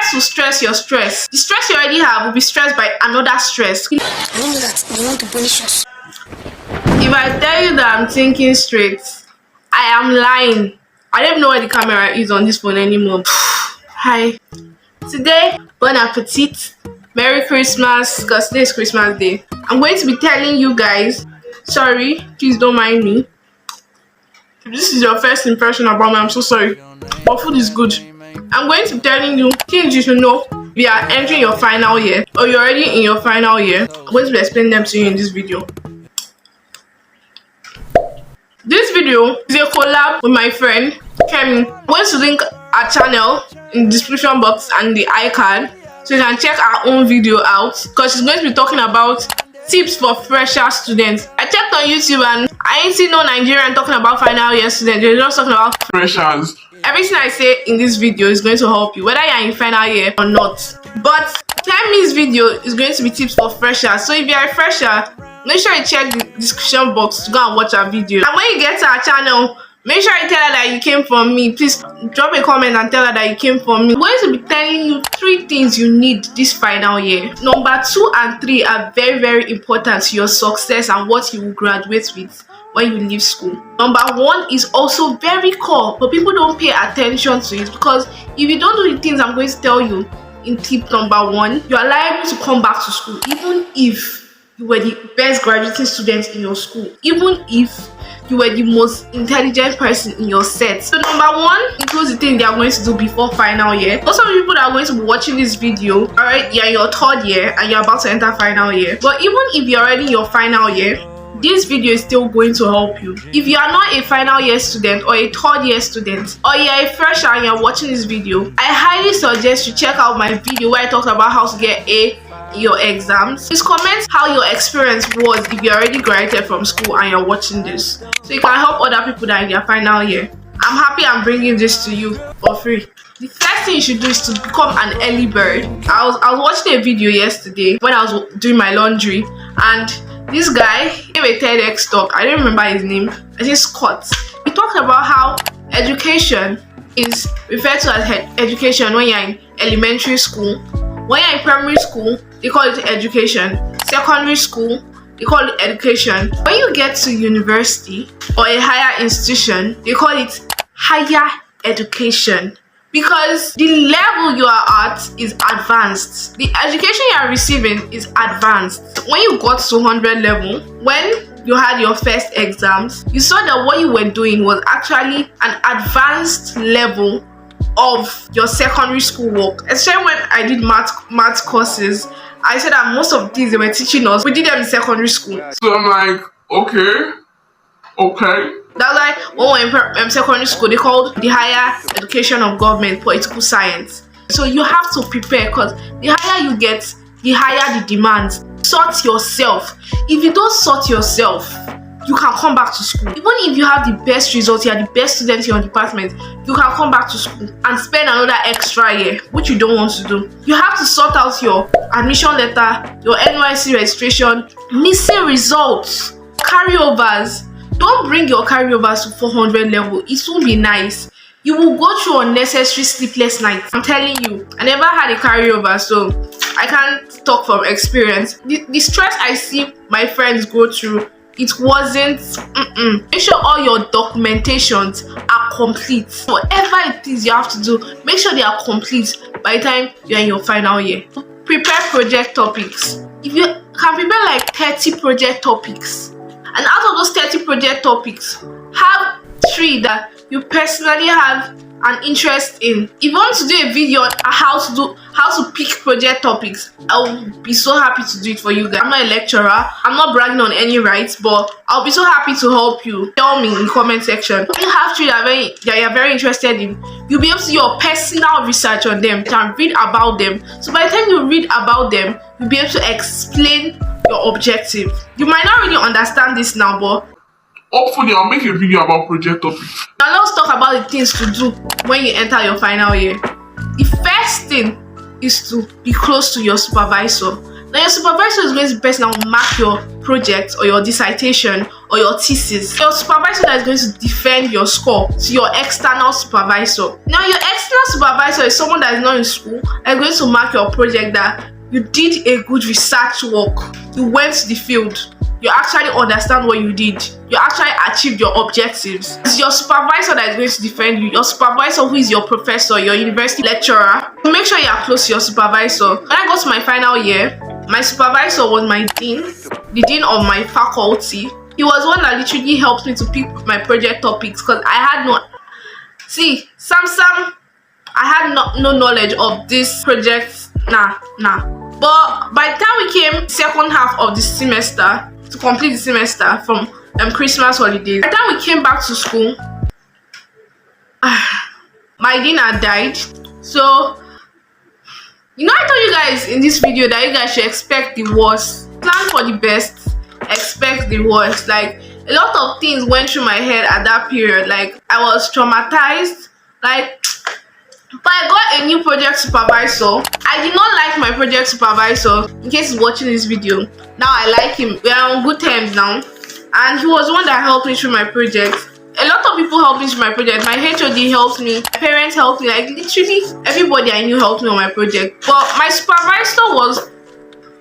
stress will stress your stress. The stress you already have will be stressed by another stress. I don't know that they want to punish us. If I tell you that I'm thinking straight, I am lying. I don't even know where the camera is on this phone anymore. Hi. Today, bon appetit. Merry Christmas, because today is Christmas Day. I'm going to be telling you guys, sorry, please don't mind me. If this is your first impression about me, I'm so sorry. But food is good. I'm going to be telling you things you should know if you are entering your final year or you're already in your final year. I'm going to be explaining them to you in this video. This video is a collab with my friend Kemi. I'm going to link our channel in the description box and the iCard so you can check our own video out, because she's going to be talking about tips for fresher students. I checked on YouTube and I ain't seen no Nigerian talking about final year students. They're just talking about freshers. Everything I say in this video is going to help you, whether you're in final year or not. But Kemi's video is going to be tips for freshers. So if you're a fresher, make sure you check the description box to go and watch our video. And when you get to our channel, make sure you tell her that you came from me. Please drop a comment and tell her that you came from me. I'm going to be telling you 3 things you need this final year. Number 2 and 3 are very, very important to your success and what you will graduate with when you leave school. Number 1 is also very core, but people don't pay attention to it, because if you don't do the things I'm going to tell you in tip number 1, you are liable to come back to school even if you were the best graduating student in your school, even if you were the most intelligent person in your set. So number 1 includes the thing they are going to do before final year. Also, people that are going to be watching this video, alright, you're in your 3rd year and you're about to enter final year. But even if you're already in your final year, this video is still going to help you. If you are not a final year student or a 3rd year student, or you're a fresher and you're watching this video, I highly suggest you check out my video where I talked about how to get A in your exams. Please comment how your experience was if you already graduated from school and you're watching this, so you can help other people that are in their final year. I'm happy I'm bringing this to you for free. The first thing you should do is to become an early bird. I was watching a video yesterday when I was doing my laundry, and this guy gave a TEDx talk. I don't remember his name. I think Scott. He talked about how education is referred to as education when you're in elementary school. When you're in primary school, they call it education. Secondary school, they call it education. When you get to university or a higher institution, they call it higher education, because the level you are at is advanced. The education you are receiving is advanced. When you got to 100 level, when you had your first exams, you saw that what you were doing was actually an advanced level of your secondary school work. Especially when I did math courses, I said that most of these they were teaching us, we did them in secondary school. So I'm like, okay. That's why when we were in secondary school, they called the higher education of government political science. So you have to prepare, because the higher you get, the higher the demands. Sort yourself. If you don't sort yourself, you can come back to school. Even if you have the best results, you are the best student in your department, you can come back to school and spend another extra year, which you don't want to do. You have to sort out your admission letter, your NYC registration, missing results, carryovers. Don't bring your carryovers to 400 level. It won't be nice. You will go through unnecessary sleepless nights. I'm telling you, I never had a carryover, so I can't talk from experience. The stress I see my friends go through, it wasn't. Make sure all your documentations are complete. Whatever it is you have to do, make sure they are complete by the time you're in your final year. Prepare project topics. If you can prepare like 30 project topics, and out of those 30 project topics, have 3 that you personally have an interest in. If you want to do a video on how to pick project topics, I'll be so happy to do it for you guys. I'm not a lecturer, I'm not bragging on any rights, but I'll be so happy to help you. Tell me in the comment section. If you have 3 that you're very interested in, you'll be able to do your personal research on them. You can read about them. So by the time you read about them, you'll be able to explain your objective. You might not really understand this now, but hopefully I'll make a video about project topics. Now let's talk about the things to do when you enter your final year. The first thing is to be close to your supervisor. Now your supervisor is going to be the person that will mark your project or your dissertation or your thesis. Your supervisor that is going to defend your score to your external supervisor. Now your external supervisor is someone that is not in school and is going to mark your project that you did a good research work, you went to the field, you actually understand what you did, you actually achieved your objectives. It's your supervisor that is going to defend you, your supervisor who is your professor, your university lecturer. Make sure you are close to your supervisor. When I got to my final year, my supervisor was my dean, the dean of my faculty. He was one that literally helped me to pick my project topics because I had no... See, Sam, I had no knowledge of this project. Nah. But by the time we came second half of the semester, to complete the semester from Christmas holidays, by the time we came back to school, my dean had died. So, you know, I told you guys in this video that you guys should expect the worst. Plan for the best, expect the worst. Like, a lot of things went through my head at that period. Like, I was traumatized. Like, but I got a new project supervisor. I did not like my project supervisor. In case he's watching this video, now I like him. We are on good terms now. And he was the one that helped me through my project. A lot of people helped me through my project. My HOD helped me, my parents helped me, like literally everybody I knew helped me on my project. But my supervisor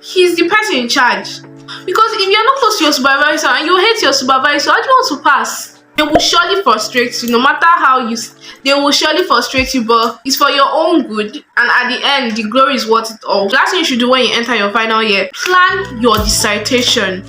he's the person in charge. Because if you're not close to your supervisor and you hate your supervisor, how do you want to pass? They will surely frustrate you, no matter how they will surely frustrate you, but it's for your own good, and at the end, the glory is worth it all. The last thing you should do when you enter your final year, plan your dissertation.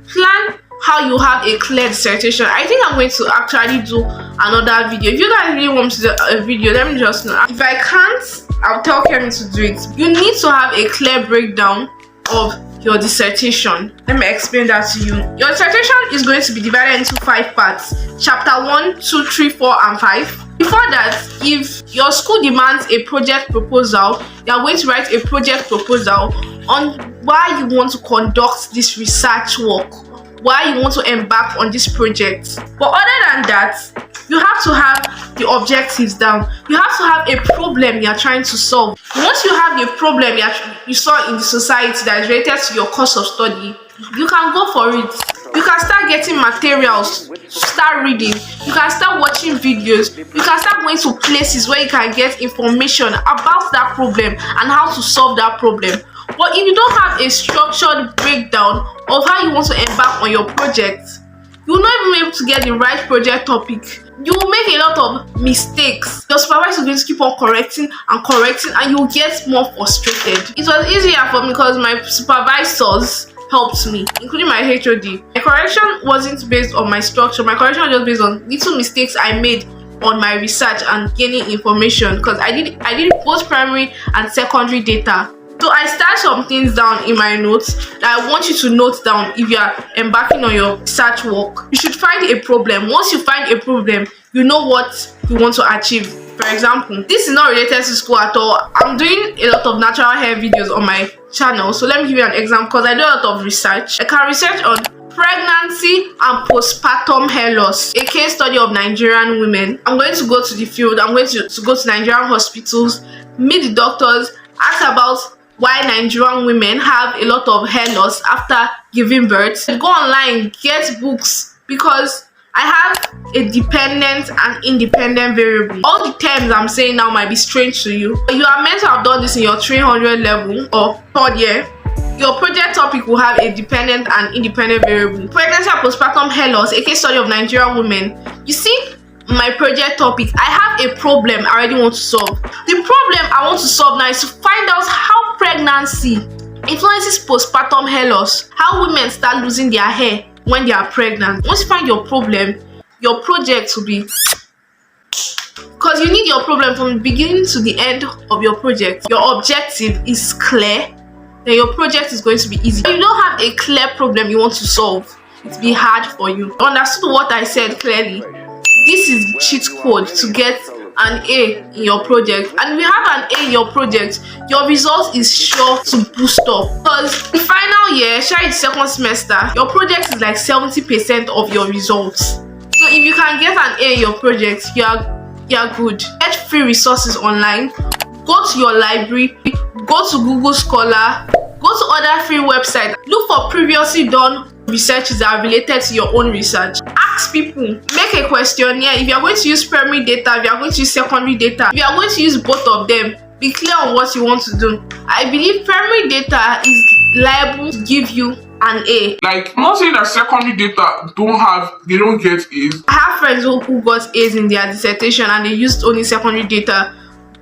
Plan how you have a clear dissertation. I think I'm going to actually do another video. If you guys really want me to do a video, let me just know. If I can't, I'll tell Kemi to do it. You need to have a clear breakdown of your dissertation. Let me explain that to you. Your dissertation is going to be divided into 5 parts: chapter 1, 2, 3, 4, and 5. Before that, if your school demands a project proposal, you are going to write a project proposal on why you want to conduct this research work, why you want to embark on this project. But other than that, you have to have the objectives down. You have to have a problem you are trying to solve. Once you have a problem you saw in the society that is related to your course of study, you can go for it. You can start getting materials, start reading, you can start watching videos, you can start going to places where you can get information about that problem and how to solve that problem. But if you don't have a structured breakdown of how you want to embark on your project, you will not even be able to get the right project topic. You will make a lot of mistakes. Your supervisor is going to keep on correcting, and you will get more frustrated. It was easier for me because my supervisors helped me, including my HOD. My correction wasn't based on my structure. My correction was just based on little mistakes I made on my research and gaining information, because I did both primary and secondary data. So I start some things down in my notes that I want you to note down. If you are embarking on your research work, you should find a problem. Once you find a problem, you know what you want to achieve. For example, this is not related to school at all. I'm doing a lot of natural hair videos on my channel. So let me give you an example, because I do a lot of research. I can research on pregnancy and postpartum hair loss, a case study of Nigerian women. I'm going to go to the field. I'm going to go to Nigerian hospitals, meet the doctors, ask about why Nigerian women have a lot of hair loss after giving birth. Go online, get books, because I have a dependent and independent variable. All the terms I'm saying now might be strange to you. You are meant to have done this in your 300 level or 3rd year. Your project topic will have a dependent and independent variable. Pregnancy and postpartum hair loss, a case study of Nigerian women. You see, my project topic, I have a problem I already want to solve. The problem I want to solve now is to find out how pregnancy influences postpartum hair loss, how women start losing their hair when they are pregnant. Once you find your problem, your project will be, because you need your problem from the beginning to the end of your project. Your objective is clear, then your project is going to be easy. If you don't have a clear problem you want to solve, it will be hard for you. You understood what I said clearly? This is cheat code to get an A in your project, and if you have an A in your project, your result is sure to boost up. Because the final year, share the second semester, your project is like 70% of your results. So if you can get an A in your project, you are good. Get free resources online. Go to your library, go to Google Scholar, go to other free websites, look for previously done researches that are related to your own research. Ask people, make a questionnaire. If you are going to use primary data, if you are going to use secondary data, if you are going to use both of them, be clear on what you want to do. I believe primary data is liable to give you an A. Like, I'm not saying that secondary data they don't get A's. I have friends who got A's in their dissertation and they used only secondary data.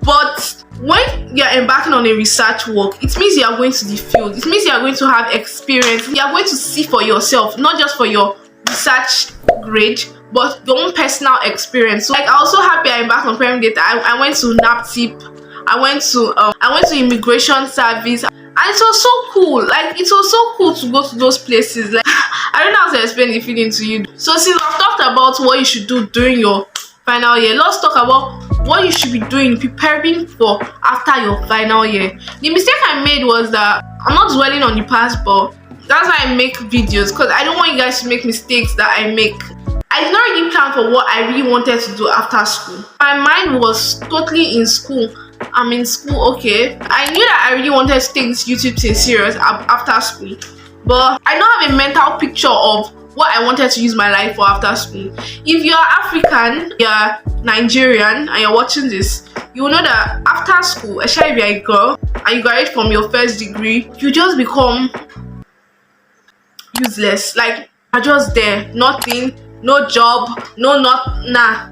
But when you're embarking on a research work, it means you are going to the field. It means you are going to have experience. You are going to see for yourself, not just for your research grade, but your own personal experience. So, like, I was so happy I embarked on primary data. I went to NAPTIP. I went to immigration service, and it was so cool. Like, it was so cool to go to those places. Like, I don't know how to explain the feeling to you. So since I've talked about what you should do during your final year, let's talk about what you should be doing preparing for after your final year. The mistake I made was that I'm not dwelling on the past, but that's why I make videos, because I don't want you guys to make mistakes that I make. I did not really plan for what I really wanted to do after school. My mind was totally in school. I'm in school, okay. I knew that I really wanted to take this YouTube thing serious after school, but I don't have a mental picture of what I wanted to use my life for after school. If you're African, you're Nigerian, and you're watching this, you will know that after school, especially if you're a girl and you graduate from your first degree, you just become useless. Like, you're just there, nothing, no job, nah.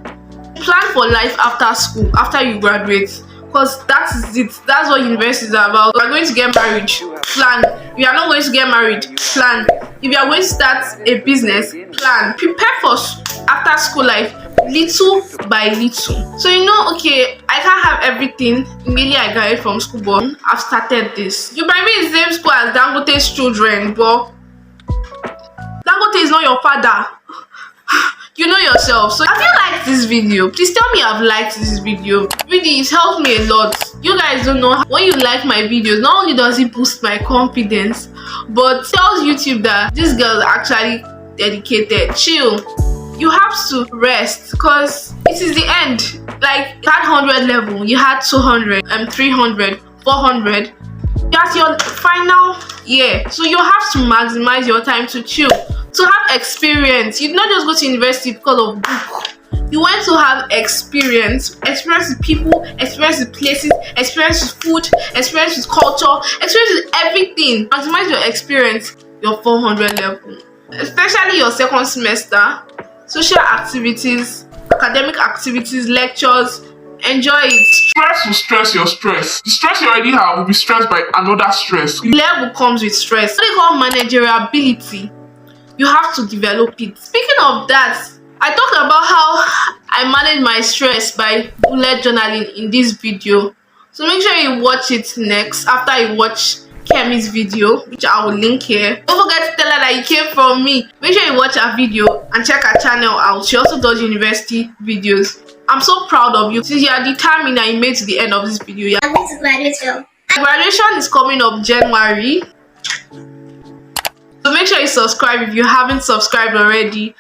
Plan for life after school, after you graduate. Because that is it. That's what university is about. You are going to get married, plan. If you are not going to get married, plan. If you are going to start a business, plan. Prepare for after school life, little by little. So you know, okay, I can't have everything immediately I graduate from school, but I've started this. You might be in the same school as Dangote's children, but Dangote is not your father. You know yourself. So have you liked this video? Please tell me I've liked this video. Really, it's helped me a lot. You guys don't know, when you like my videos, not only does it boost my confidence, but tells YouTube that this girl is actually dedicated. Chill. You have to rest, because it is the end. Like, you had 100 level, you had 200, 300, 400. That's your final year. So you have to maximize your time to chill, to have experience. You did not just go to university because of book. You went to have experience with people, experience with places, experience with food, experience with culture, experience with everything. Maximize your experience, your 400 level, especially your second semester. Social activities, academic activities, lectures. Enjoy it. Stress will stress your stress. The stress you already have will be stressed by another stress. Level comes with stress. What they call managerial ability. You have to develop it. Speaking of that, I talked about how I manage my stress by bullet journaling in this video. So make sure you watch it next after you watch Kemi's video, which I will link here. Don't forget to tell her that you came from me. Make sure you watch her video and check her channel out. She also does university videos. I'm so proud of you, since you are determined and you made to the end of this video. I'm going to graduate well. Graduation is coming up January. So make sure you subscribe if you haven't subscribed already.